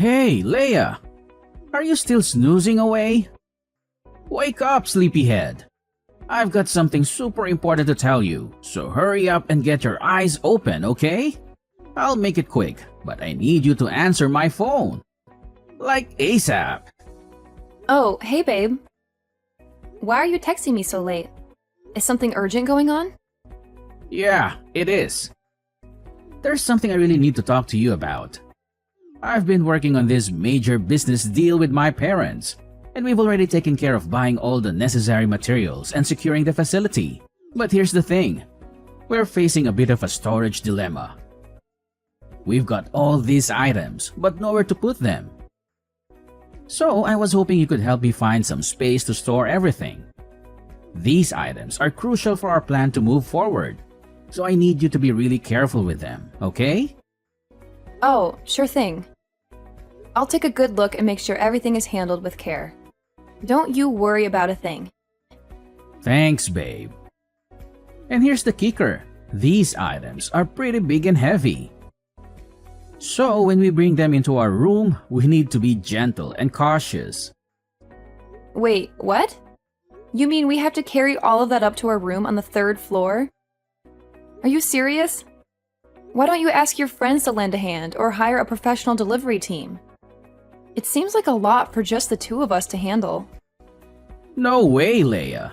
Hey, Leia! Are you still snoozing away? Wake up, sleepyhead! I've got something super important to tell you, so hurry up and get your eyes open, okay? I'll make it quick, but I need you to answer my phone. Like ASAP. Oh, hey babe. Why are you texting me so late? Is something urgent going on? Yeah, it is. There's something I really need to talk to you about. I've been working on this major business deal with my parents, and we've already taken care of buying all the necessary materials and securing the facility. But here's the thing. We're facing a bit of a storage dilemma. We've got all these items, but nowhere to put them. So I was hoping you could help me find some space to store everything. These items are crucial for our plan to move forward, so I need you to be really careful with them, okay? Oh, sure thing. I'll take a good look and make sure everything is handled with care. Don't you worry about a thing. Thanks, babe. And here's the kicker. These items are pretty big and heavy. So when we bring them into our room, we need to be gentle and cautious. Wait, what? You mean we have to carry all of that up to our room on the 3rd floor? Are you serious? Why don't you ask your friends to lend a hand or hire a professional delivery team? It seems like a lot for just the 2 of us to handle. No way, Leia.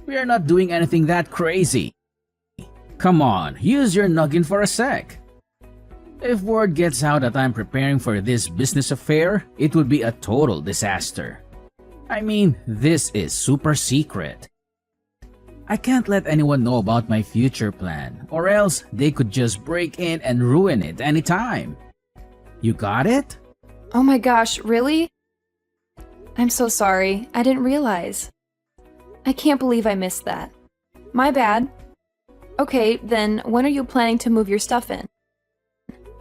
We are not doing anything that crazy. Come on, use your noggin for a sec. If word gets out that I'm preparing for this business affair, it would be a total disaster. I mean, this is super secret. I can't let anyone know about my future plan, or else they could just break in and ruin it anytime. You got it? Oh my gosh, really? I'm so sorry, I didn't realize. I can't believe I missed that. My bad. Okay, then when are you planning to move your stuff in?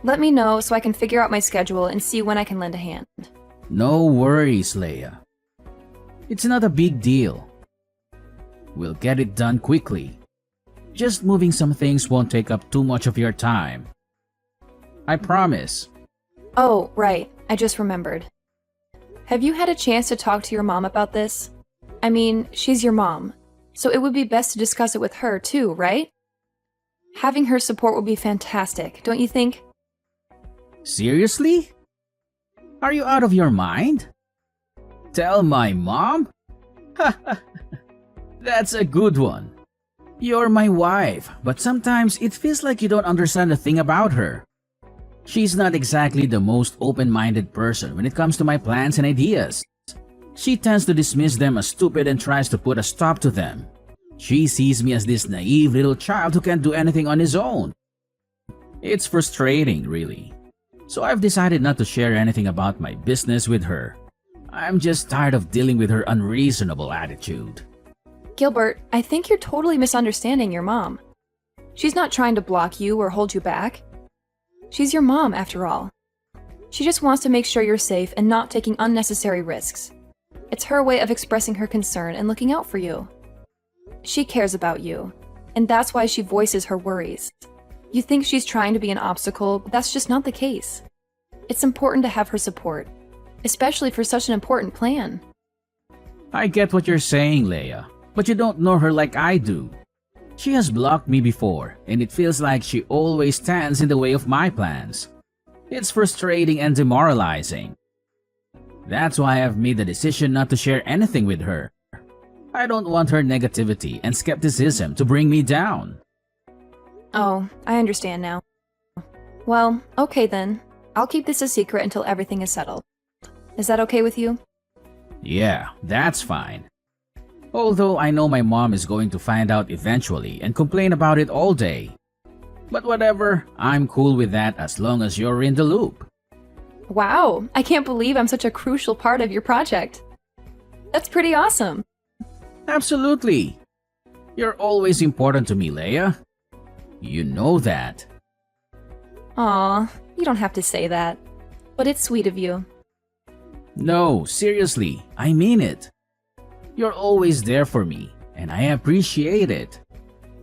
Let me know so I can figure out my schedule and see when I can lend a hand. No worries, Leia. It's not a big deal. We'll get it done quickly. Just moving some things won't take up too much of your time. I promise. Oh, right, I just remembered. Have you had a chance to talk to your mom about this? I mean, she's your mom, so it would be best to discuss it with her too, right? Having her support would be fantastic, don't you think? Seriously? Are you out of your mind? Tell my mom? That's a good one. You're my wife, but sometimes it feels like you don't understand a thing about her. She's not exactly the most open-minded person when it comes to my plans and ideas. She tends to dismiss them as stupid and tries to put a stop to them. She sees me as this naive little child who can't do anything on his own. It's frustrating, really. So I've decided not to share anything about my business with her. I'm just tired of dealing with her unreasonable attitude. Gilbert, I think you're totally misunderstanding your mom. She's not trying to block you or hold you back. She's your mom, after all. She just wants to make sure you're safe and not taking unnecessary risks. It's her way of expressing her concern and looking out for you. She cares about you, and that's why she voices her worries. You think she's trying to be an obstacle, but that's just not the case. It's important to have her support, especially for such an important plan. I get what you're saying, Leia, but you don't know her like I do. She has blocked me before, and it feels like she always stands in the way of my plans. It's frustrating and demoralizing. That's why I've made the decision not to share anything with her. I don't want her negativity and skepticism to bring me down. Oh, I understand now. Well, okay then. I'll keep this a secret until everything is settled. Is that okay with you? Yeah, that's fine. Although I know my mom is going to find out eventually and complain about it all day. But whatever, I'm cool with that as long as you're in the loop. Wow, I can't believe I'm such a crucial part of your project. That's pretty awesome. Absolutely. You're always important to me, Leia. You know that. Aw, you don't have to say that. But it's sweet of you. No, seriously, I mean it. You're always there for me, and I appreciate it.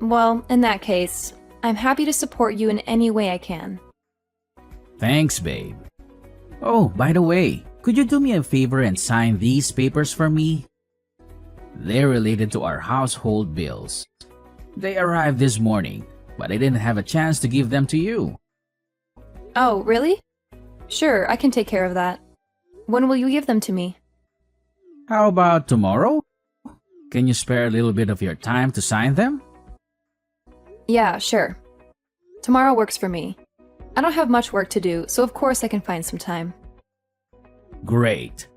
Well, in that case, I'm happy to support you in any way I can. Thanks, babe. Oh, by the way, could you do me a favor and sign these papers for me? They're related to our household bills. They arrived this morning, but I didn't have a chance to give them to you. Oh, really? Sure, I can take care of that. When will you give them to me? How about tomorrow? Can you spare a little bit of your time to sign them? Yeah, sure. Tomorrow works for me. I don't have much work to do, so of course I can find some time. Great.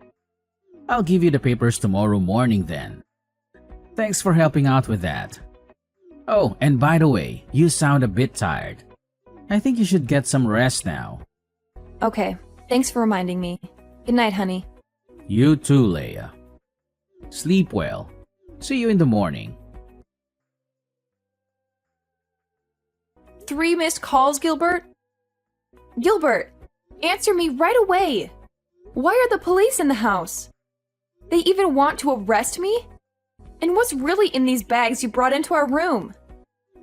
I'll give you the papers tomorrow morning then. Thanks for helping out with that. Oh, and by the way, you sound a bit tired. I think you should get some rest now. Okay, thanks for reminding me. Good night, honey. You too, Leia. Sleep well. See you in the morning. 3 missed calls, Gilbert? Gilbert, answer me right away! Why are the police in the house? They even want to arrest me? And what's really in these bags you brought into our room?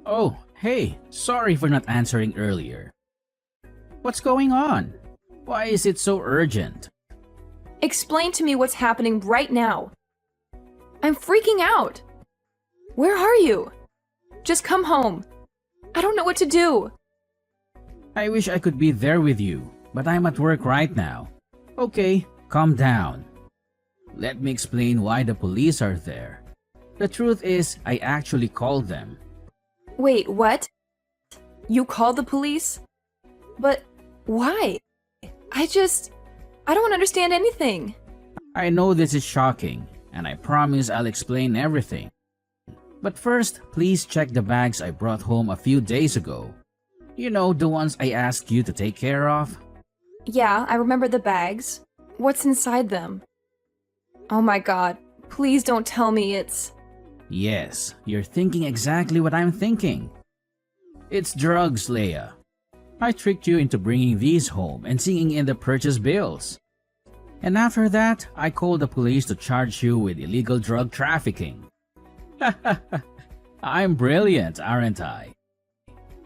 Oh, hey, sorry for not answering earlier. What's going on? Why is it so urgent? Explain to me what's happening right now. I'm freaking out. Where are you? Just come home. I don't know what to do. I wish I could be there with you, but I'm at work right now. Okay, calm down. Let me explain why the police are there. The truth is, I actually called them. Wait, what? You called the police? But why? I don't understand anything. I know this is shocking, and I promise I'll explain everything. But first, please check the bags I brought home a few days ago. You know, the ones I asked you to take care of? Yeah, I remember the bags. What's inside them? Oh my god, please don't tell me it's... Yes, you're thinking exactly what I'm thinking. It's drugs, Leia. I tricked you into bringing these home and seeing in the purchase bills. And after that, I called the police to charge you with illegal drug trafficking. I'm brilliant, aren't I?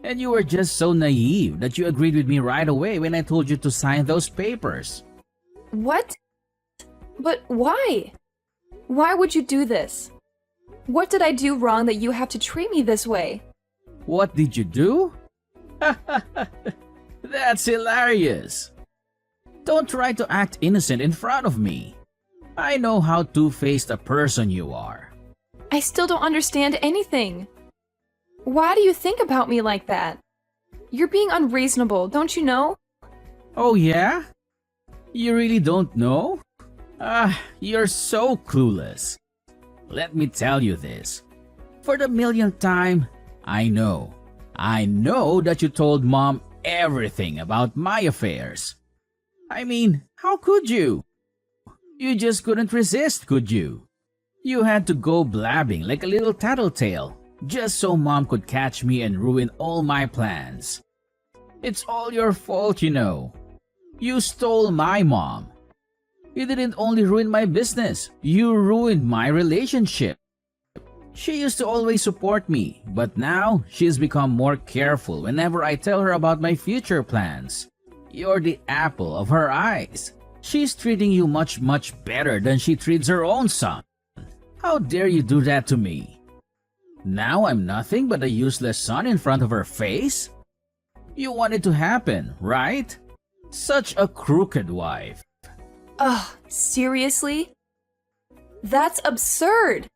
And you were just so naive that you agreed with me right away when I told you to sign those papers. What? But why? Why would you do this? What did I do wrong that you have to treat me this way? What did you do? That's hilarious. Don't try to act innocent in front of me. I know how two-faced a person you are. I still don't understand anything. Why do you think about me like that? You're being unreasonable, don't you know? Oh yeah? You really don't know? You're so clueless. Let me tell you this. For the millionth time, I know that you told Mom everything about my affairs. I mean, how could you? You just couldn't resist, could you? You had to go blabbing like a little tattletale just so Mom could catch me and ruin all my plans. It's all your fault, you know. You stole my mom. You didn't only ruin my business, you ruined my relationship. She used to always support me, but now she's become more careful whenever I tell her about my future plans. You're the apple of her eyes. She's treating you much better than she treats her own son. How dare you do that to me? Now I'm nothing but a useless son in front of her face? You want it to happen, right? Such a crooked wife. Ugh, seriously? That's absurd!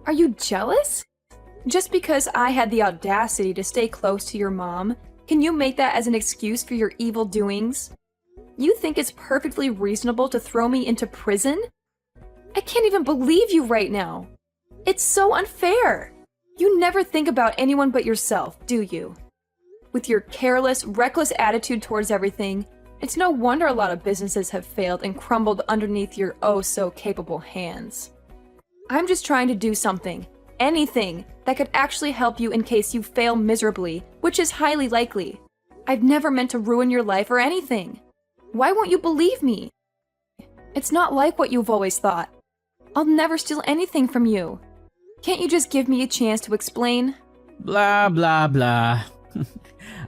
Are you jealous? Just because I had the audacity to stay close to your mom, can you make that as an excuse for your evil doings? You think it's perfectly reasonable to throw me into prison? I can't even believe you right now. It's so unfair. You never think about anyone but yourself, do you? With your careless, reckless attitude towards everything, it's no wonder a lot of businesses have failed and crumbled underneath your oh-so-capable hands. I'm just trying to do something, anything, that could actually help you in case you fail miserably, which is highly likely. I've never meant to ruin your life or anything. Why won't you believe me? It's not like what you've always thought. I'll never steal anything from you. Can't you just give me a chance to explain? Blah, blah, blah.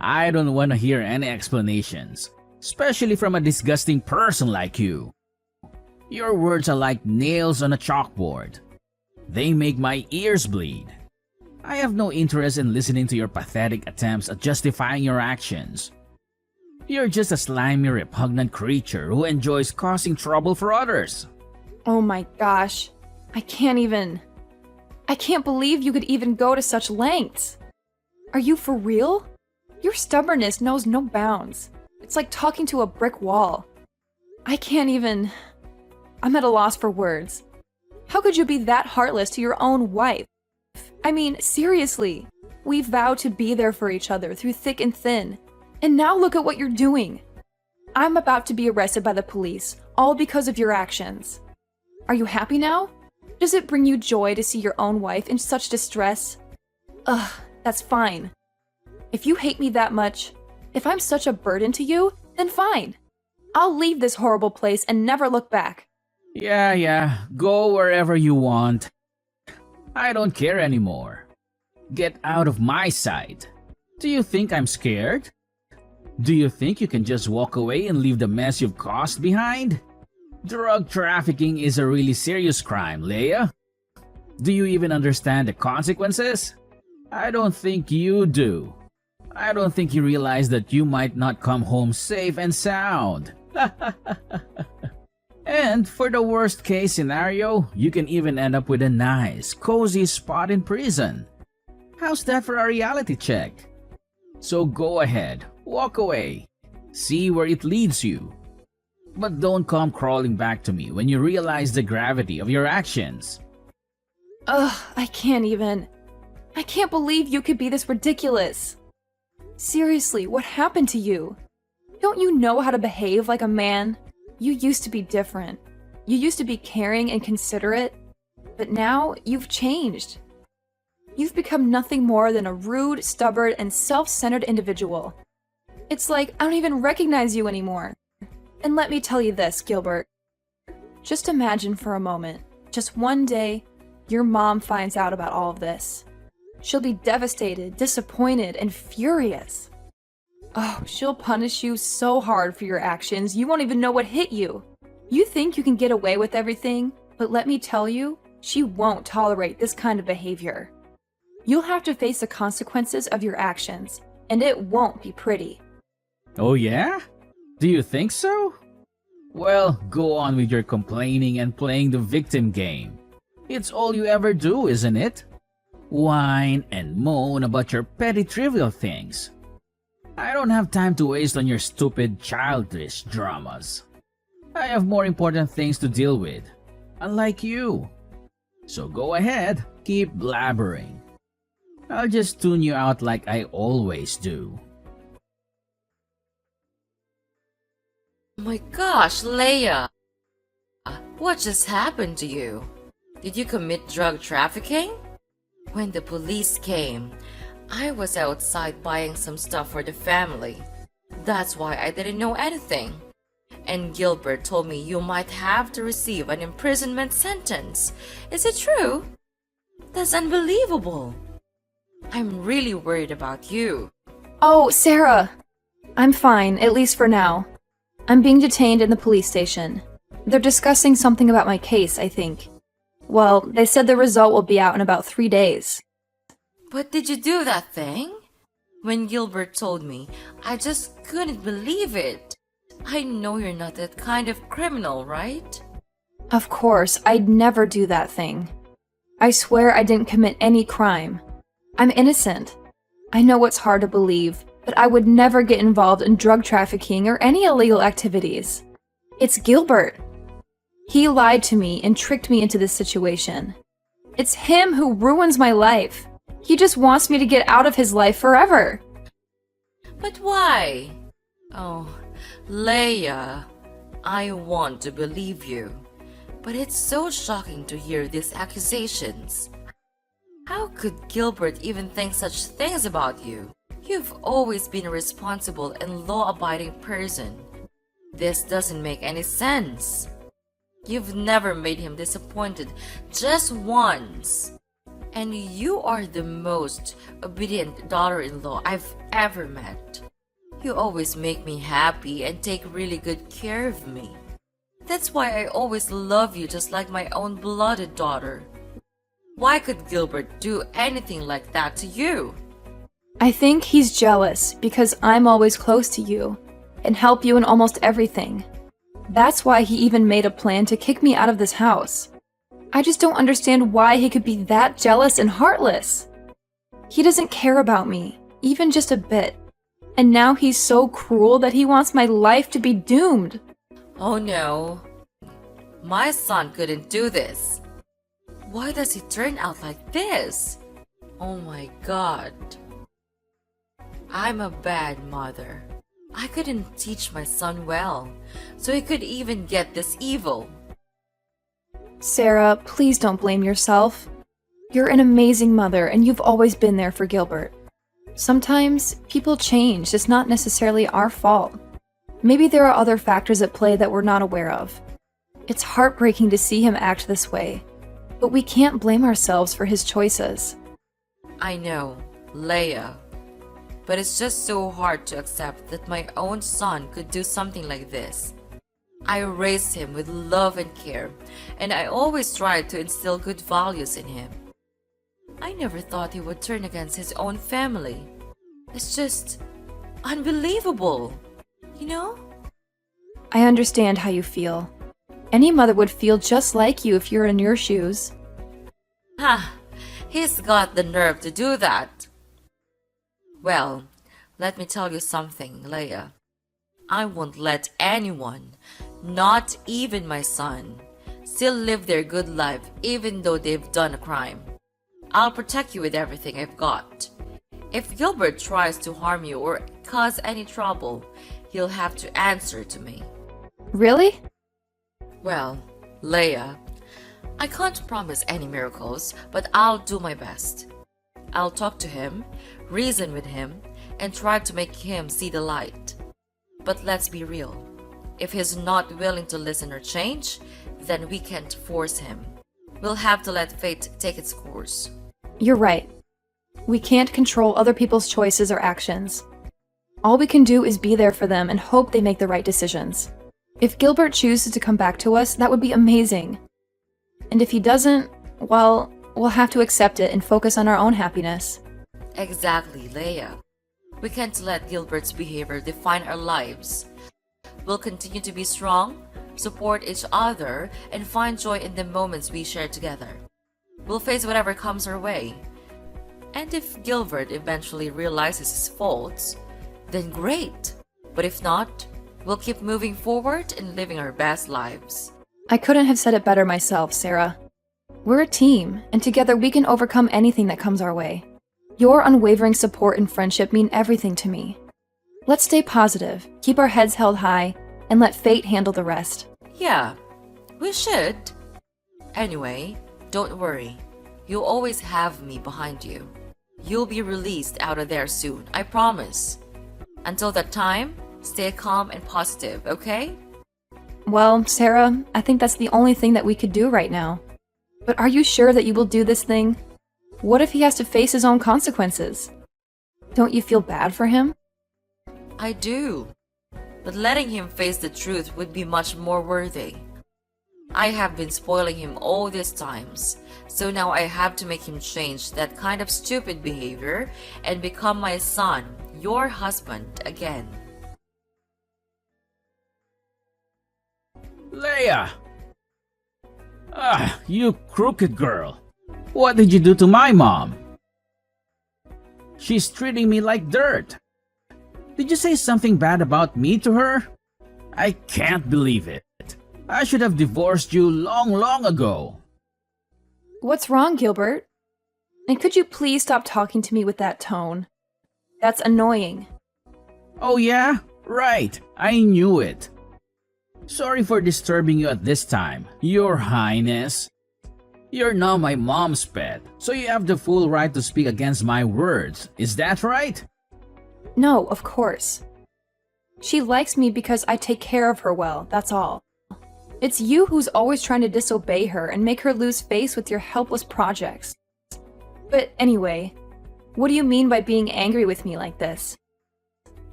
I don't want to hear any explanations. especially from a disgusting person like you. Your words are like nails on a chalkboard. They make my ears bleed. I have no interest in listening to your pathetic attempts at justifying your actions. You're just a slimy, repugnant creature who enjoys causing trouble for others. Oh my gosh. I can't believe you could even go to such lengths. Are you for real? Your stubbornness knows no bounds. It's like talking to a brick wall. I'm at a loss for words. How could you be that heartless to your own wife? I mean, seriously. We vowed to be there for each other through thick and thin. And now look at what you're doing. I'm about to be arrested by the police, all because of your actions. Are you happy now? Does it bring you joy to see your own wife in such distress? Ugh, that's fine. If you hate me that much, if I'm such a burden to you, then fine. I'll leave this horrible place and never look back. Yeah, go wherever you want. I don't care anymore. Get out of my sight. Do you think I'm scared? Do you think you can just walk away and leave the mess you've caused behind? Drug trafficking is a really serious crime, Leia. Do you even understand the consequences? I don't think you do. I don't think you realize that you might not come home safe and sound. And for the worst case scenario, you can even end up with a nice, cozy spot in prison. How's that for a reality check? So go ahead, walk away. See where it leads you. But don't come crawling back to me when you realize the gravity of your actions. Ugh, I can't believe you could be this ridiculous. Seriously, what happened to you? Don't you know how to behave like a man? You used to be different. You used to be caring and considerate. But now, you've changed. You've become nothing more than a rude, stubborn, and self-centered individual. It's like I don't even recognize you anymore. And let me tell you this, Gilbert. Just imagine for a moment, just one day, your mom finds out about all of this. She'll be devastated, disappointed, and furious. Oh, she'll punish you so hard for your actions, you won't even know what hit you. You think you can get away with everything, but let me tell you, she won't tolerate this kind of behavior. You'll have to face the consequences of your actions, and it won't be pretty. Oh yeah? Do you think so? Well, go on with your complaining and playing the victim game. It's all you ever do, isn't it? Whine and moan about your petty trivial things. I don't have time to waste on your stupid, childish dramas. I have more important things to deal with, unlike you. So go ahead, keep blabbering. I'll just tune you out like I always do. Oh my gosh, Leia! What just happened to you? Did you commit drug trafficking? When the police came, I was outside buying some stuff for the family. That's why I didn't know anything. And Gilbert told me you might have to receive an imprisonment sentence. Is it true? That's unbelievable. I'm really worried about you. Oh, Sarah! I'm fine, at least for now. I'm being detained in the police station. They're discussing something about my case, I think. Well, they said the result will be out in about 3 days. But did you do that thing? When Gilbert told me, I just couldn't believe it. I know you're not that kind of criminal, right? Of course, I'd never do that thing. I swear I didn't commit any crime. I'm innocent. I know it's hard to believe, but I would never get involved in drug trafficking or any illegal activities. It's Gilbert. He lied to me and tricked me into this situation. It's him who ruins my life. He just wants me to get out of his life forever. But why? Oh, Leia, I want to believe you. But it's so shocking to hear these accusations. How could Gilbert even think such things about you? You've always been a responsible and law-abiding person. This doesn't make any sense. You've never made him disappointed, just once. And you are the most obedient daughter-in-law I've ever met. You always make me happy and take really good care of me. That's why I always love you just like my own blooded daughter. Why could Gilbert do anything like that to you? I think he's jealous because I'm always close to you and help you in almost everything. That's why he even made a plan to kick me out of this house. I just don't understand why he could be that jealous and heartless. He doesn't care about me, even just a bit. And now he's so cruel that he wants my life to be doomed. Oh no. My son couldn't do this. Why does he turn out like this? Oh my God. I'm a bad mother. I couldn't teach my son well, so he could even get this evil. Sarah, please don't blame yourself. You're an amazing mother and you've always been there for Gilbert. Sometimes people change, it's not necessarily our fault. Maybe there are other factors at play that we're not aware of. It's heartbreaking to see him act this way, but we can't blame ourselves for his choices. I know, Leia. But it's just so hard to accept that my own son could do something like this. I raised him with love and care, and I always tried to instill good values in him. I never thought he would turn against his own family. It's just unbelievable, you know? I understand how you feel. Any mother would feel just like you if you're in your shoes. Ha! He's got the nerve to do that. Well, let me tell you something, Leia. I won't let anyone, not even my son, still live their good life even though they've done a crime. I'll protect you with everything I've got. If Gilbert tries to harm you or cause any trouble, he'll have to answer to me. Really? Well, Leia, I can't promise any miracles, but I'll do my best. I'll talk to him, reason with him, and try to make him see the light. But let's be real. If he's not willing to listen or change, then we can't force him. We'll have to let fate take its course. You're right. We can't control other people's choices or actions. All we can do is be there for them and hope they make the right decisions. If Gilbert chooses to come back to us, that would be amazing. And if he doesn't, well, we'll have to accept it and focus on our own happiness. Exactly, Leia. We can't let Gilbert's behavior define our lives. We'll continue to be strong, support each other, and find joy in the moments we share together. We'll face whatever comes our way. And if Gilbert eventually realizes his faults, then great. But if not, we'll keep moving forward and living our best lives. I couldn't have said it better myself, Sarah. We're a team, and together we can overcome anything that comes our way. Your unwavering support and friendship mean everything to me. Let's stay positive, keep our heads held high, and let fate handle the rest. Yeah, we should. Anyway, don't worry. You'll always have me behind you. You'll be released out of there soon, I promise. Until that time, stay calm and positive, okay? Well, Sarah, I think that's the only thing that we could do right now. But are you sure that you will do this thing? What if he has to face his own consequences? Don't you feel bad for him? I do. But letting him face the truth would be much more worthy. I have been spoiling him all these times, so now I have to make him change that kind of stupid behavior and become my son, your husband, again. Leia! Ah, you crooked girl. What did you do to my mom? She's treating me like dirt. Did you say something bad about me to her? I can't believe it. I should have divorced you long ago. What's wrong, Gilbert? And could you please stop talking to me with that tone? That's annoying. Oh yeah? Right. I knew it. Sorry for disturbing you at this time, Your Highness. You're now my mom's pet, so you have the full right to speak against my words. Is that right? No, of course. She likes me because I take care of her well, that's all. It's you who's always trying to disobey her and make her lose face with your helpless projects. But anyway, what do you mean by being angry with me like this?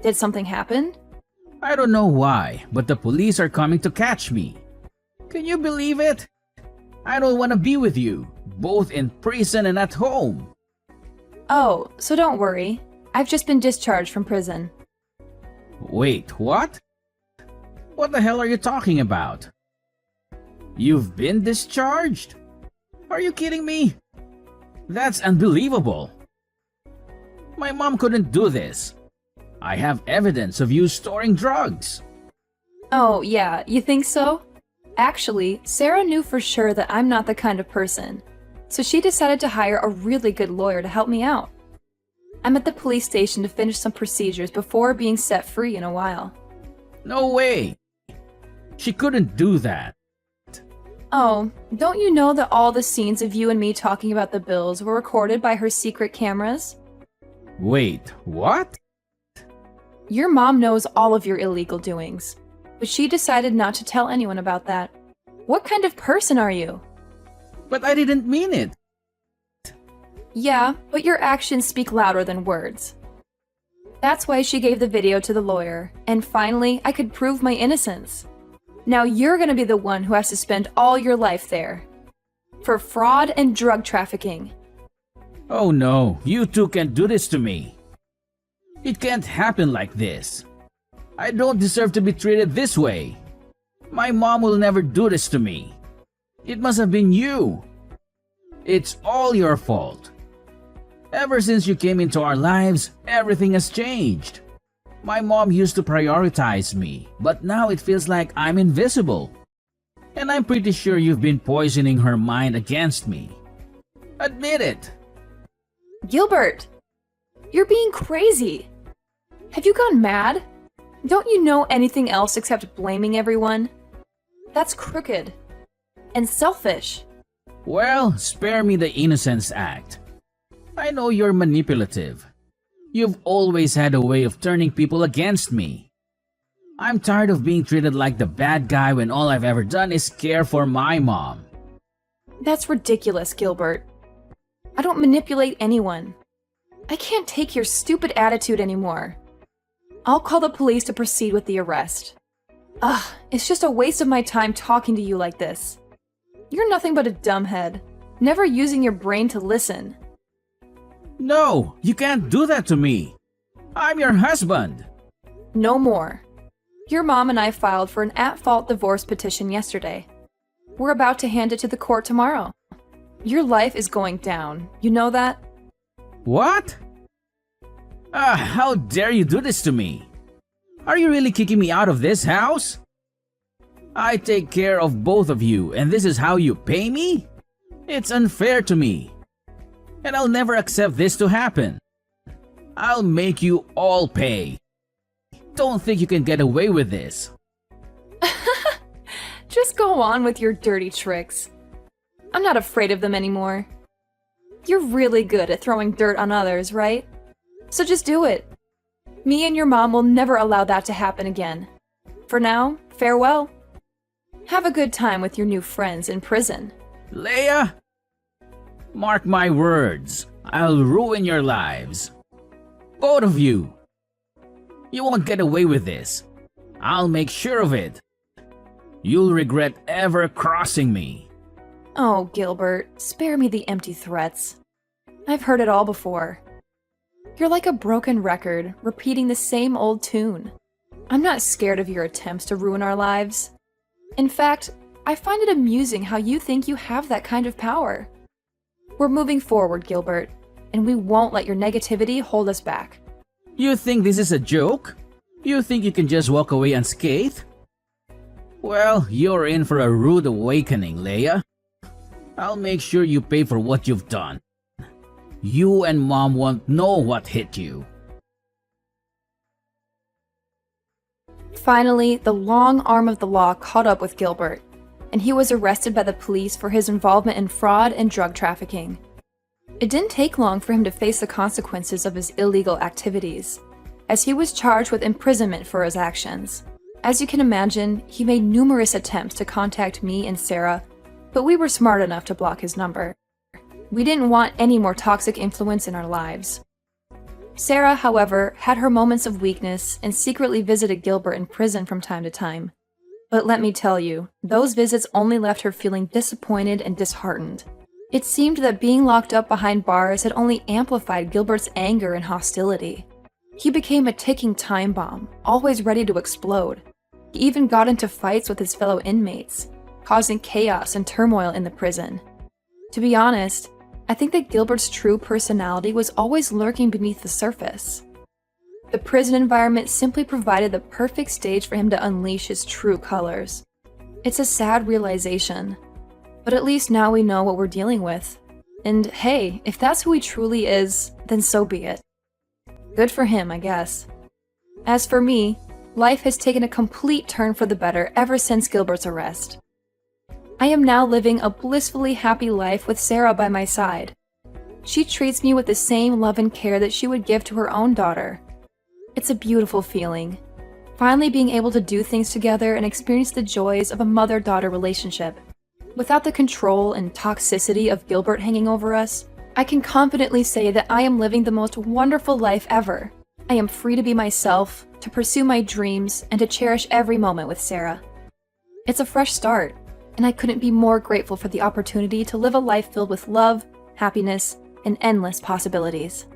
Did something happen? I don't know why, but the police are coming to catch me. Can you believe it? I don't want to be with you, both in prison and at home. Oh, so don't worry. I've just been discharged from prison. Wait, what? What the hell are you talking about? You've been discharged? Are you kidding me? That's unbelievable. My mom couldn't do this. I have evidence of you storing drugs. Oh, yeah, you think so? Actually, Sarah knew for sure that I'm not the kind of person, so she decided to hire a really good lawyer to help me out. I'm at the police station to finish some procedures before being set free in a while. No way. She couldn't do that. Oh, don't you know that all the scenes of you and me talking about the bills were recorded by her secret cameras? Wait, what? Your mom knows all of your illegal doings, but she decided not to tell anyone about that. What kind of person are you? But I didn't mean it. Yeah, but your actions speak louder than words. That's why she gave the video to the lawyer, and finally, I could prove my innocence. Now you're gonna be the one who has to spend all your life there. For fraud and drug trafficking. Oh no, you two can't do this to me. It can't happen like this. I don't deserve to be treated this way. My mom will never do this to me. It must have been you. It's all your fault. Ever since you came into our lives, everything has changed. My mom used to prioritize me, but now it feels like I'm invisible. And I'm pretty sure you've been poisoning her mind against me. Admit it. Gilbert! You're being crazy! Have you gone mad? Don't you know anything else except blaming everyone? That's crooked. And selfish. Well, spare me the Innocence Act. I know you're manipulative. You've always had a way of turning people against me. I'm tired of being treated like the bad guy when all I've ever done is care for my mom. That's ridiculous, Gilbert. I don't manipulate anyone. I can't take your stupid attitude anymore. I'll call the police to proceed with the arrest. Ugh, it's just a waste of my time talking to you like this. You're nothing but a dumbhead, never using your brain to listen. No, you can't do that to me. I'm your husband. No more. Your mom and I filed for an at-fault divorce petition yesterday. We're about to hand it to the court tomorrow. Your life is going down. You know that? What? How dare you do this to me? Are you really kicking me out of this house? I take care of both of you, and this is how you pay me? It's unfair to me. And I'll never accept this to happen. I'll make you all pay. Don't think you can get away with this. Just go on with your dirty tricks. I'm not afraid of them anymore. You're really good at throwing dirt on others, right? So just do it. Me and your mom will never allow that to happen again. For now, farewell. Have a good time with your new friends in prison. Leia? Mark my words, I'll ruin your lives. Both of you. You won't get away with this. I'll make sure of it. You'll regret ever crossing me. Oh, Gilbert, spare me the empty threats. I've heard it all before. You're like a broken record, repeating the same old tune. I'm not scared of your attempts to ruin our lives. In fact, I find it amusing how you think you have that kind of power. We're moving forward, Gilbert, and we won't let your negativity hold us back. You think this is a joke? You think you can just walk away unscathed? Well, you're in for a rude awakening, Leia. I'll make sure you pay for what you've done. You and Mom won't know what hit you. Finally, the long arm of the law caught up with Gilbert, and he was arrested by the police for his involvement in fraud and drug trafficking. It didn't take long for him to face the consequences of his illegal activities, as he was charged with imprisonment for his actions. As you can imagine, he made numerous attempts to contact me and Sarah, but we were smart enough to block his number. We didn't want any more toxic influence in our lives. Sarah, however, had her moments of weakness and secretly visited Gilbert in prison from time to time. But let me tell you, those visits only left her feeling disappointed and disheartened. It seemed that being locked up behind bars had only amplified Gilbert's anger and hostility. He became a ticking time bomb, always ready to explode. He even got into fights with his fellow inmates, causing chaos and turmoil in the prison. To be honest, I think that Gilbert's true personality was always lurking beneath the surface. The prison environment simply provided the perfect stage for him to unleash his true colors. It's a sad realization, but at least now we know what we're dealing with. And hey, if that's who he truly is, then so be it. Good for him, I guess. As for me, life has taken a complete turn for the better ever since Gilbert's arrest. I am now living a blissfully happy life with Sarah by my side. She treats me with the same love and care that she would give to her own daughter. It's a beautiful feeling, finally being able to do things together and experience the joys of a mother-daughter relationship. Without the control and toxicity of Gilbert hanging over us, I can confidently say that I am living the most wonderful life ever. I am free to be myself, to pursue my dreams, and to cherish every moment with Sarah. It's a fresh start, and I couldn't be more grateful for the opportunity to live a life filled with love, happiness, and endless possibilities.